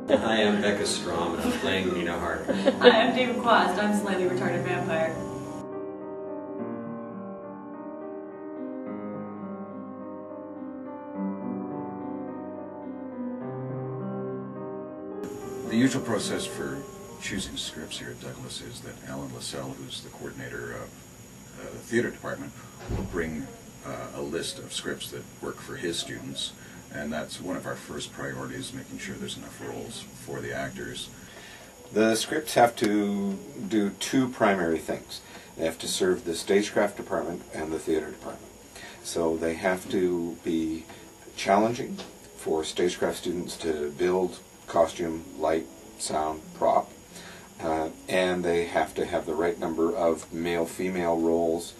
Hi, I'm Becca Strom, and I'm playing Nina Harker. Hi, I'm David Quast. I'm Slightly Retarded Vampire. The usual process for choosing scripts here at Douglas is that Alan Lascelle, who's the coordinator of the theater department, will bring a list of scripts that work for his students, and that's one of our first priorities, making sure there's enough roles for the actors. The scripts have to do two primary things. They have to serve the stagecraft department and the theater department. So they have to be challenging for stagecraft students to build costume, light, sound, prop, and they have to have the right number of male-female roles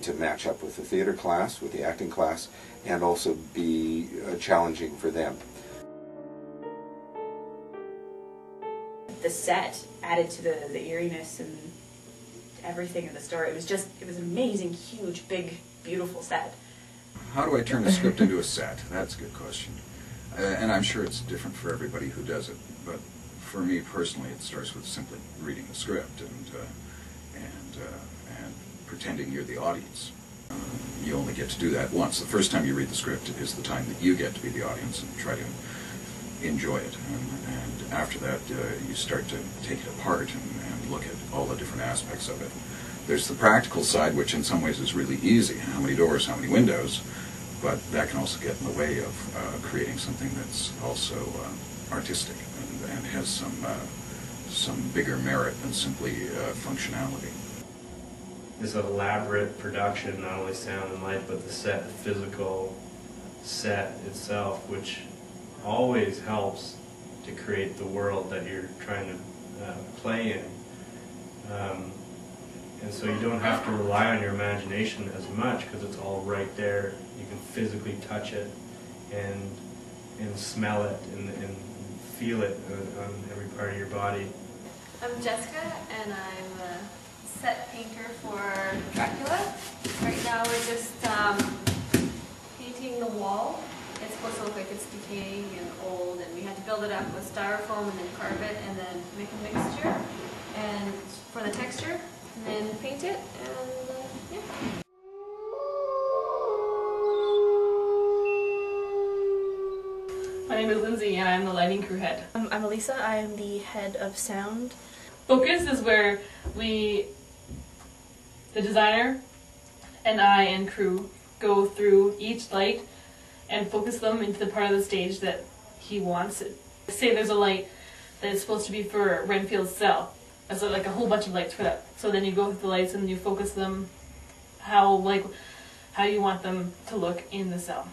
to match up with the theater class, with the acting class, and also be challenging for them. The set added to the eeriness and everything of the story. It was an amazing, huge, big, beautiful set. How do I turn a script into a set? That's a good question. And I'm sure it's different for everybody who does it, but for me personally it starts with simply reading the script and pretending you're the audience. You only get to do that once. The first time you read the script is the time that you get to be the audience and try to enjoy it. And after that, you start to take it apart and look at all the different aspects of it. There's the practical side, which in some ways is really easy. How many doors, how many windows? But that can also get in the way of creating something that's also artistic and has some bigger merit than simply functionality. This elaborate production, not only sound and light, but the set, the physical set itself, which always helps to create the world that you're trying to play in. And so you don't have to rely on your imagination as much because it's all right there. You can physically touch it and smell it and feel it on every part of your body. I'm Jessica, and I'm a set painter for Dracula. Right now we're just painting the wall. It's supposed to look like it's decaying and old, and we had to build it up with styrofoam and then carpet and then make a mixture and for the texture, and then paint it, and yeah. My name is Lindsay, and I'm the lighting crew head. I'm Elisa. I am the head of sound. Focus is where the designer and I and crew go through each light and focus them into the part of the stage that he wants it. Say there's a light that is supposed to be for Renfield's cell. So like a whole bunch of lights for that. So then you go through the lights and you focus them how you want them to look in the cell.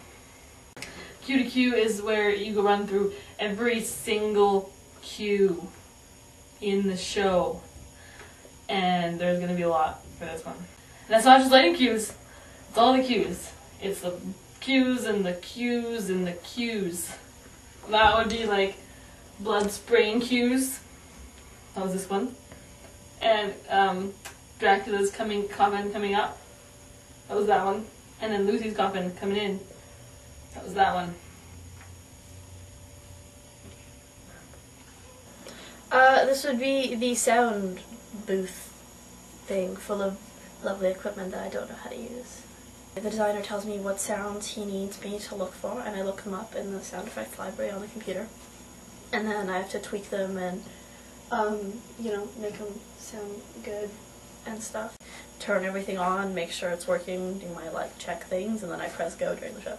Cue to cue is where you go run through every single cue in the show. And there's going to be a lot for this one. And that's not just lighting cues, it's all the cues. It's the cues and the cues and the cues. That would be like blood spraying cues. That was this one. And Dracula's coffin coming up. That was that one. And then Lucy's coffin coming in. That was that one. This would be the sound booth thing full of lovely equipment that I don't know how to use. The designer tells me what sounds he needs me to look for, and I look them up in the sound effects library on the computer. And then I have to tweak them and, you know, make them sound good and stuff. Turn everything on, make sure it's working, do my check things, and then I press go during the show.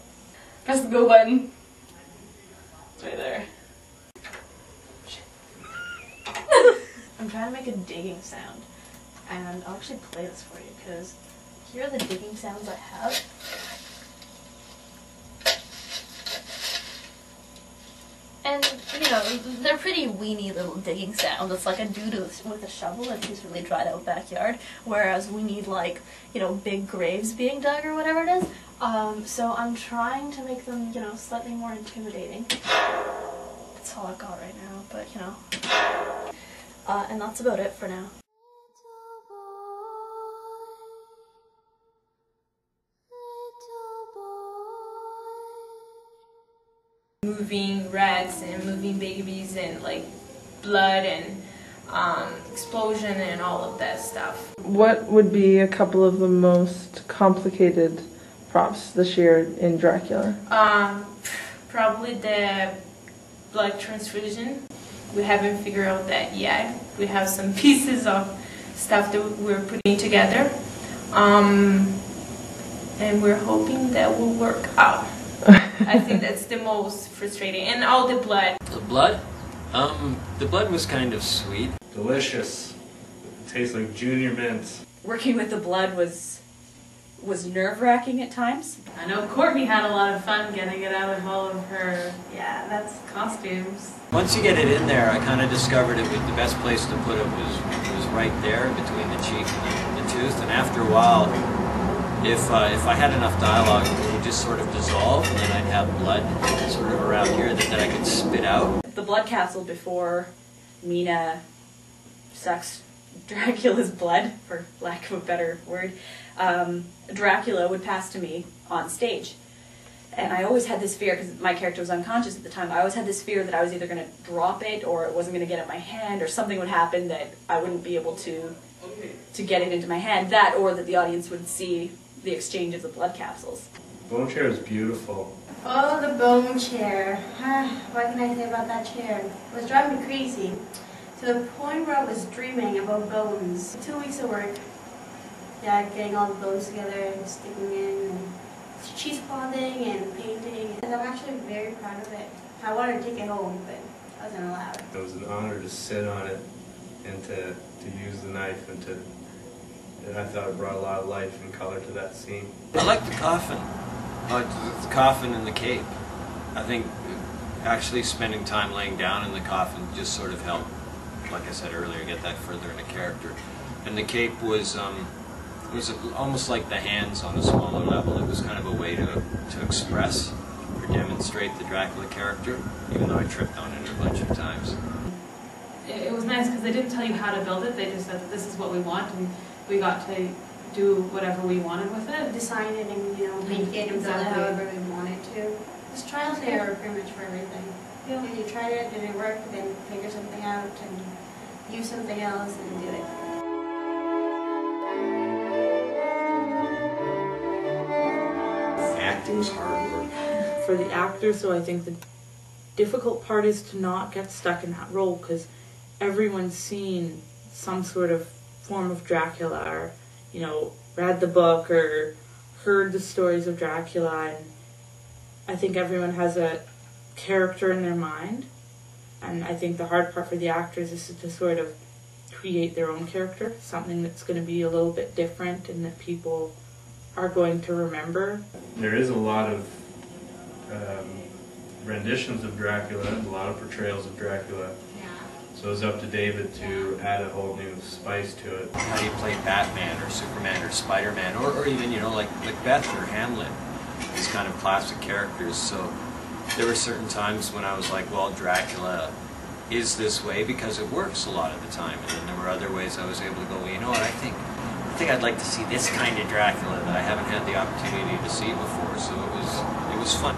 Press the go button. It's right there. I'm trying to make a digging sound, and I'll actually play this for you, because here are the digging sounds I have. And, you know, they're pretty weeny little digging sounds. It's like a dude with a shovel in his really dried out backyard, whereas we need, like, you know, big graves being dug or whatever it is. So I'm trying to make them, you know, slightly more intimidating. That's all I've got right now, but, you know. And that's about it for now. moving rats and moving babies and like blood and explosion and all of that stuff. What would be a couple of the most complicated props this year in Dracula? Probably the blood transfusion. We haven't figured out that yet. We have some pieces of stuff that we're putting together. And we're hoping that will work out. I think that's the most frustrating. And all the blood. The blood? The blood was kind of sweet. Delicious. It tastes like junior mints. Working with the blood was nerve-wracking at times. I know Courtney had a lot of fun getting it out of all of her, that's costumes. Once you get it in there, I kind of discovered it was the best place to put it was right there between the cheek and the tooth. And after a while, if I had enough dialogue, it would just sort of dissolve, and then I'd have blood sort of around here that I could spit out. The blood capsule before Mina sucks Dracula's blood, for lack of a better word, Dracula would pass to me on stage. And I always had this fear, because my character was unconscious at the time, I always had this fear that I was either going to drop it or it wasn't going to get in my hand or something would happen that I wouldn't be able to get it into my hand. That or that the audience would see the exchange of the blood capsules. Bone chair is beautiful. Oh, the bone chair. What can I say about that chair? It was driving me crazy. To the point where I was dreaming about bones. 2 weeks of work. Yeah, getting all the bones together and sticking in and cheese clothing and painting. And I'm actually very proud of it. I wanted to take it home, but I wasn't allowed. It was an honor to sit on it and to use the knife and I thought it brought a lot of life and color to that scene. I like the coffin. The coffin and the cape. I think actually spending time laying down in the coffin just sort of helped, like I said earlier, get that further into character. And the cape was almost like the hands on a smaller level. It was kind of a way to express or demonstrate the Dracula character, even though I tripped on it a bunch of times. It was nice because they didn't tell you how to build it, they just said this is what we want and we got to do whatever we wanted with it. Design it and, make it and build it however we wanted to. Just trial and error pretty much for everything. Yeah. If you tried it, did it work, then figure something out and use something else and do it. Acting's hard work. For the actor, so I think the difficult part is to not get stuck in that role because everyone's seen some sort of form of Dracula or, read the book or heard the stories of Dracula, and I think everyone has a character in their mind, and I think the hard part for the actors is to sort of create their own character, something that's going to be a little bit different and that people are going to remember. There is a lot of renditions of Dracula, a lot of portrayals of Dracula. So it's up to David to add a whole new spice to it. How do you play Batman or Superman or Spider-Man or even, like Macbeth or Hamlet, these kind of classic characters. So there were certain times when I was like, well, Dracula is this way because it works a lot of the time. And then there were other ways I was able to go, well, you know what, I think I'd like to see this kind of Dracula that I haven't had the opportunity to see before. So it was fun.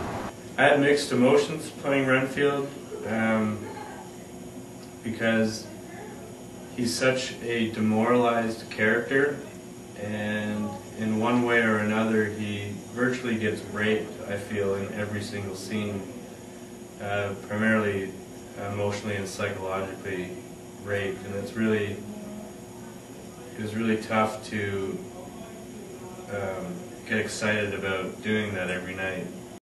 I had mixed emotions playing Renfield. Because he's such a demoralized character, and in one way or another he virtually gets raped, I feel, in every single scene, primarily emotionally and psychologically raped, and it was really tough to get excited about doing that every night.